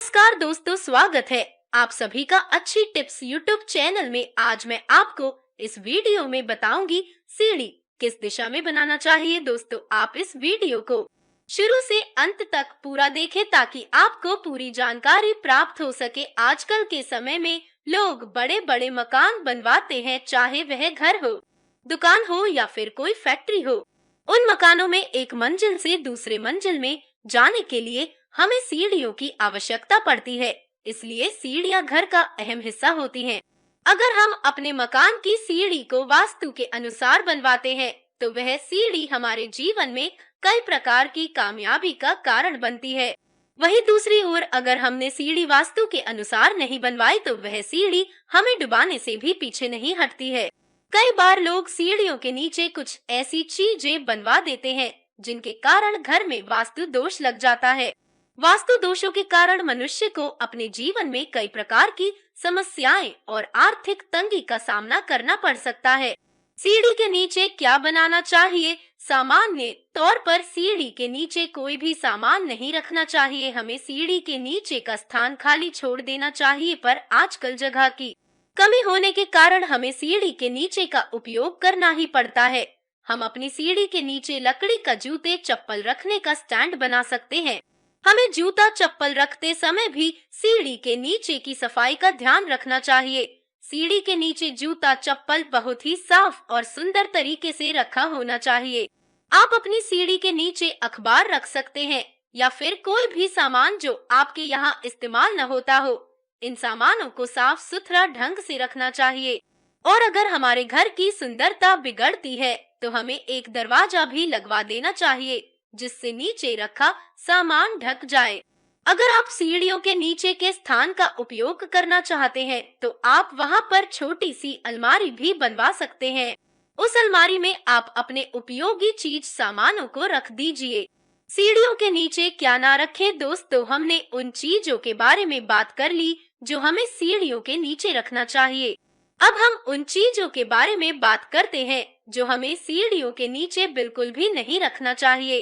नमस्कार दोस्तों, स्वागत है आप सभी का अच्छी टिप्स यूट्यूब चैनल में। आज मैं आपको इस वीडियो में बताऊंगी सीढ़ी किस दिशा में बनाना चाहिए। दोस्तों, आप इस वीडियो को शुरू से अंत तक पूरा देखें ताकि आपको पूरी जानकारी प्राप्त हो सके। आजकल के समय में लोग बड़े बड़े मकान बनवाते हैं, चाहे वह घर हो, दुकान हो या फिर कोई फैक्ट्री हो। उन मकानों में एक मंजिल से दूसरे मंजिल में जाने के लिए हमें सीढ़ियों की आवश्यकता पड़ती है, इसलिए सीढ़ियां घर का अहम हिस्सा होती हैं। अगर हम अपने मकान की सीढ़ी को वास्तु के अनुसार बनवाते हैं, तो वह सीढ़ी हमारे जीवन में कई प्रकार की कामयाबी का कारण बनती है। वहीं दूसरी ओर अगर हमने सीढ़ी वास्तु के अनुसार नहीं बनवाई, तो वह सीढ़ी हमें डुबाने से भी पीछे नहीं हटती है। कई बार लोग सीढ़ियों के नीचे कुछ ऐसी चीजें बनवा देते हैं जिनके कारण घर में वास्तु दोष लग जाता है। वास्तु दोषों के कारण मनुष्य को अपने जीवन में कई प्रकार की समस्याएं और आर्थिक तंगी का सामना करना पड़ सकता है। सीढ़ी के नीचे क्या बनाना चाहिए? सामान्य तौर पर सीढ़ी के नीचे कोई भी सामान नहीं रखना चाहिए। हमें सीढ़ी के नीचे का स्थान खाली छोड़ देना चाहिए, पर आजकल जगह की कमी होने के कारण हमें सीढ़ी के नीचे का उपयोग करना ही पड़ता है। हम अपनी सीढ़ी के नीचे लकड़ी का जूते चप्पल रखने का स्टैंड बना सकते हैं। हमें जूता चप्पल रखते समय भी सीढ़ी के नीचे की सफाई का ध्यान रखना चाहिए। सीढ़ी के नीचे जूता चप्पल बहुत ही साफ और सुंदर तरीके से रखा होना चाहिए। आप अपनी सीढ़ी के नीचे अखबार रख सकते हैं या फिर कोई भी सामान जो आपके यहाँ इस्तेमाल न होता हो। इन सामानों को साफ सुथरा ढंग से रखना चाहिए। और अगर हमारे घर की सुंदरता बिगड़ती है, तो हमें एक दरवाजा भी लगवा देना चाहिए जिससे नीचे रखा सामान ढक जाए। अगर आप सीढ़ियों के नीचे के स्थान का उपयोग करना चाहते हैं, तो आप वहां पर छोटी सी अलमारी भी बनवा सकते हैं। उस अलमारी में आप अपने उपयोगी चीज सामानों को रख दीजिए। सीढ़ियों के नीचे क्या ना रखें? दोस्तों, हमने उन चीजों के बारे में बात कर ली जो हमें सीढ़ियों के नीचे रखना चाहिए। अब हम उन चीजों के बारे में बात करते हैं जो हमें सीढ़ियों के नीचे बिल्कुल भी नहीं रखना चाहिए।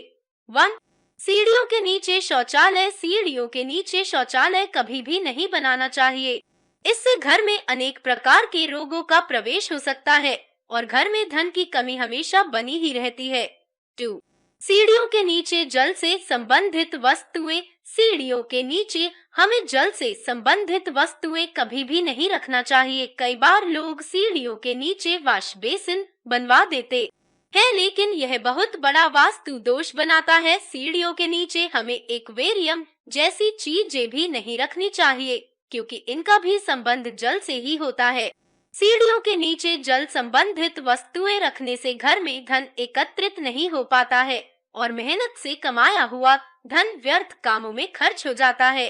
1. सीढ़ियों के नीचे शौचालय। सीढ़ियों के नीचे शौचालय कभी भी नहीं बनाना चाहिए। इससे घर में अनेक प्रकार के रोगों का प्रवेश हो सकता है और घर में धन की कमी हमेशा बनी ही रहती है। 2. सीढ़ियों के नीचे जल से संबंधित वस्तुएं। सीढ़ियों के नीचे हमें जल से संबंधित वस्तुएं कभी भी नहीं रखना चाहिए। कई बार लोग सीढ़ियों के नीचे वॉश बेसिन बनवा देते हैं, लेकिन यह बहुत बड़ा वास्तु दोष बनाता है। सीढ़ियों के नीचे हमें एक्वेरियम जैसी चीजें भी नहीं रखनी चाहिए, क्योंकि इनका भी संबंध जल से ही होता है। सीढ़ियों के नीचे जल संबंधित वस्तुएं रखने से घर में धन एकत्रित नहीं हो पाता है और मेहनत से कमाया हुआ धन व्यर्थ कामों में खर्च हो जाता है।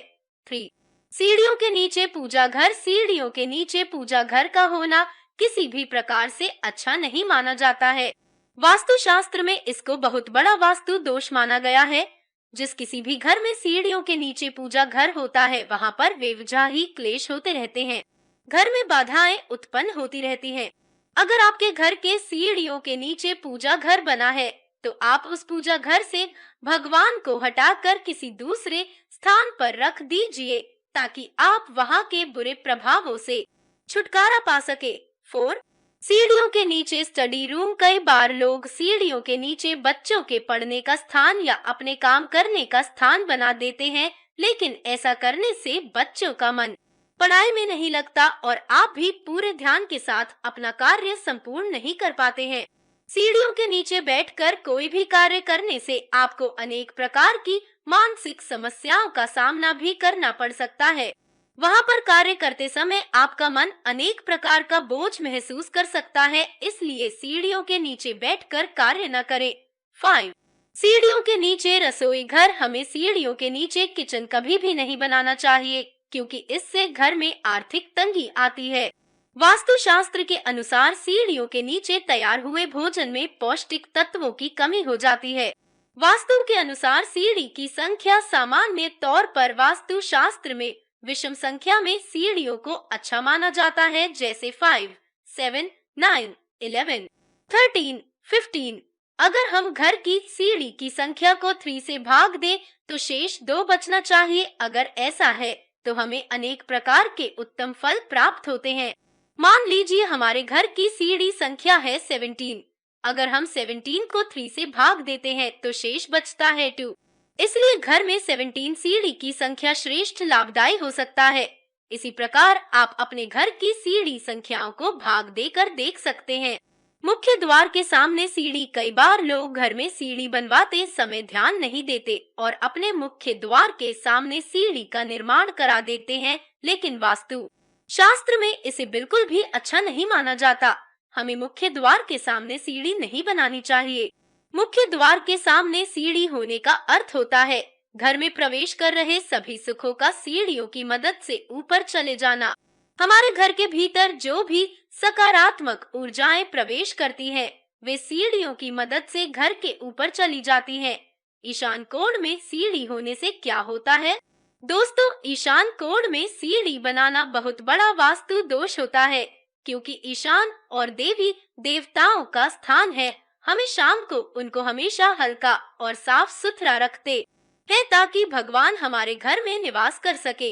3. सीढ़ियों के नीचे पूजा घर। सीढ़ियों के नीचे पूजा घर का होना किसी भी प्रकार से अच्छा नहीं माना जाता है। वास्तु शास्त्र में इसको बहुत बड़ा वास्तु दोष माना गया है। जिस किसी भी घर में सीढ़ियों के नीचे पूजा घर होता है, वहाँ पर बेवजह ही क्लेश होते रहते हैं। घर में बाधाएं उत्पन्न होती रहती हैं। अगर आपके घर के सीढ़ियों के नीचे पूजा घर बना है, तो आप उस पूजा घर से भगवान को हटाकर किसी दूसरे स्थान पर रख दीजिए ताकि आप वहां के बुरे प्रभावों से छुटकारा पा सके। 4. सीढ़ियों के नीचे स्टडी रूम। कई बार लोग सीढ़ियों के नीचे बच्चों के पढ़ने का स्थान या अपने काम करने का स्थान बना देते हैं, लेकिन ऐसा करने से बच्चों का मन पढ़ाई में नहीं लगता और आप भी पूरे ध्यान के साथ अपना कार्य संपूर्ण नहीं कर पाते हैं। सीढ़ियों के नीचे बैठकर कोई भी कार्य करने से आपको अनेक प्रकार की मानसिक समस्याओं का सामना भी करना पड़ सकता है। वहाँ पर कार्य करते समय आपका मन अनेक प्रकार का बोझ महसूस कर सकता है, इसलिए सीढ़ियों के नीचे बैठकर कार्य न करें। 5. सीढ़ियों के नीचे रसोई घर। हमें सीढ़ियों के नीचे किचन कभी भी नहीं बनाना चाहिए, क्योंकि इससे घर में आर्थिक तंगी आती है। वास्तु शास्त्र के अनुसार सीढ़ियों के नीचे तैयार हुए भोजन में पौष्टिक तत्वों की कमी हो जाती है। वास्तु के अनुसार सीढ़ी की संख्या सामान्य तौर पर वास्तु शास्त्र में विषम संख्या में सीढ़ियों को अच्छा माना जाता है, जैसे 5, 7, 9, 11, 13, 15। अगर हम घर की सीढ़ी की संख्या को 3 से भाग दें तो शेष 2 बचना चाहिए। अगर ऐसा है तो हमें अनेक प्रकार के उत्तम फल प्राप्त होते हैं। मान लीजिए हमारे घर की सीढ़ी संख्या है 17। अगर हम 17 को 3 से भाग देते हैं तो शेष बचता है 2। इसलिए घर में 17 सीढ़ी की संख्या श्रेष्ठ लाभदायी हो सकता है। इसी प्रकार आप अपने घर की सीढ़ी संख्याओं को भाग देकर देख सकते हैं। मुख्य द्वार के सामने सीढ़ी। कई बार लोग घर में सीढ़ी बनवाते समय ध्यान नहीं देते और अपने मुख्य द्वार के सामने सीढ़ी का निर्माण करा देते हैं, लेकिन वास्तु शास्त्र में इसे बिल्कुल भी अच्छा नहीं माना जाता। हमें मुख्य द्वार के सामने सीढ़ी नहीं बनानी चाहिए। मुख्य द्वार के सामने सीढ़ी होने का अर्थ होता है घर में प्रवेश कर रहे सभी सुखों का सीढ़ियों की मदद से ऊपर चले जाना। हमारे घर के भीतर जो भी सकारात्मक ऊर्जाएं प्रवेश करती हैं, वे सीढ़ियों की मदद से घर के ऊपर चली जाती हैं। ईशान कोण में सीढ़ी होने से क्या होता है? दोस्तों, ईशान कोण में सीढ़ी बनाना बहुत बड़ा वास्तु दोष होता है, क्योंकि ईशान और देवी देवताओं का स्थान है। हमें शाम को उनको हमेशा हल्का और साफ सुथरा रखते हैं ताकि भगवान हमारे घर में निवास कर सके।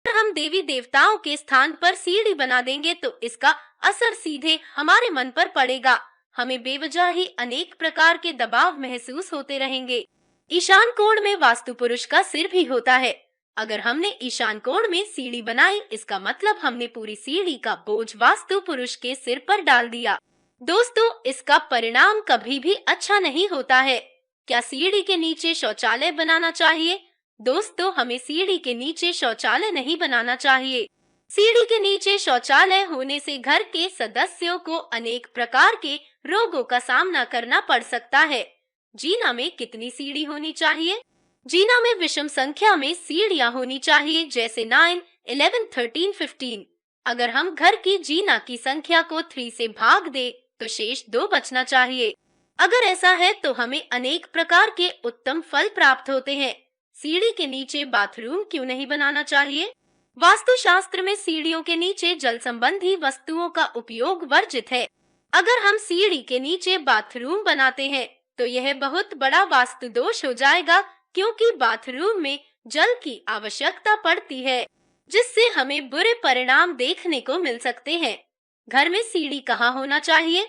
अगर हम देवी देवताओं के स्थान पर सीढ़ी बना देंगे तो इसका असर सीधे हमारे मन पर पड़ेगा। हमें बेवजह ही अनेक प्रकार के दबाव महसूस होते रहेंगे। ईशान कोण में वास्तु पुरुष का सिर भी होता है। अगर हमने ईशान कोण में सीढ़ी बनाई, इसका मतलब हमने पूरी सीढ़ी का बोझ वास्तु पुरुष के सिर पर डाल दिया। दोस्तों, इसका परिणाम कभी भी अच्छा नहीं होता है। क्या सीढ़ी के नीचे शौचालय बनाना चाहिए? दोस्तों, हमें सीढ़ी के नीचे शौचालय नहीं बनाना चाहिए। सीढ़ी के नीचे शौचालय होने से घर के सदस्यों को अनेक प्रकार के रोगों का सामना करना पड़ सकता है। जीना में कितनी सीढ़ी होनी चाहिए? जीना में विषम संख्या में सीढ़ियां होनी चाहिए, जैसे 9, 11, 13, 15। अगर हम घर की जीना की संख्या को 3 से भाग दे तो शेष 2 बचना चाहिए। अगर ऐसा है तो हमें अनेक प्रकार के उत्तम फल प्राप्त होते हैं। सीढ़ी के नीचे बाथरूम क्यों नहीं बनाना चाहिए? वास्तु शास्त्र में सीढ़ियों के नीचे जल संबंधी वस्तुओं का उपयोग वर्जित है। अगर हम सीढ़ी के नीचे बाथरूम बनाते हैं तो यह बहुत बड़ा वास्तु दोष हो जाएगा, क्योंकि बाथरूम में जल की आवश्यकता पड़ती है, जिससे हमें बुरे परिणाम देखने को मिल सकते हैं। घर में सीढ़ी कहाँ होना चाहिए?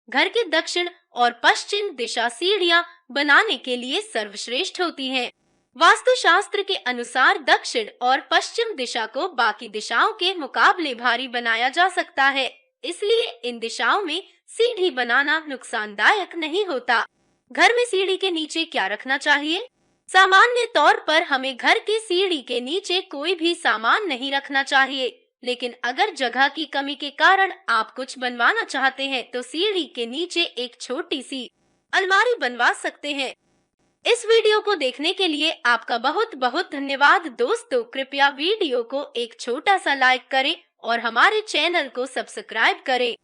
घर के दक्षिण और पश्चिम दिशा सीढ़ियां बनाने के लिए सर्वश्रेष्ठ होती हैं। वास्तु शास्त्र के अनुसार दक्षिण और पश्चिम दिशा को बाकी दिशाओं के मुकाबले भारी बनाया जा सकता है, इसलिए इन दिशाओं में सीढ़ी बनाना नुकसानदायक नहीं होता। घर में सीढ़ी के नीचे क्या रखना चाहिए? सामान्य तौर पर हमें घर की सीढ़ी के नीचे कोई भी सामान नहीं रखना चाहिए, लेकिन अगर जगह की कमी के कारण आप कुछ बनवाना चाहते हैं तो सीढ़ी के नीचे एक छोटी सी अलमारी बनवा सकते हैं। इस वीडियो को देखने के लिए आपका बहुत बहुत धन्यवाद। दोस्तों, कृपया वीडियो को एक छोटा सा लाइक करें और हमारे चैनल को सब्सक्राइब करें।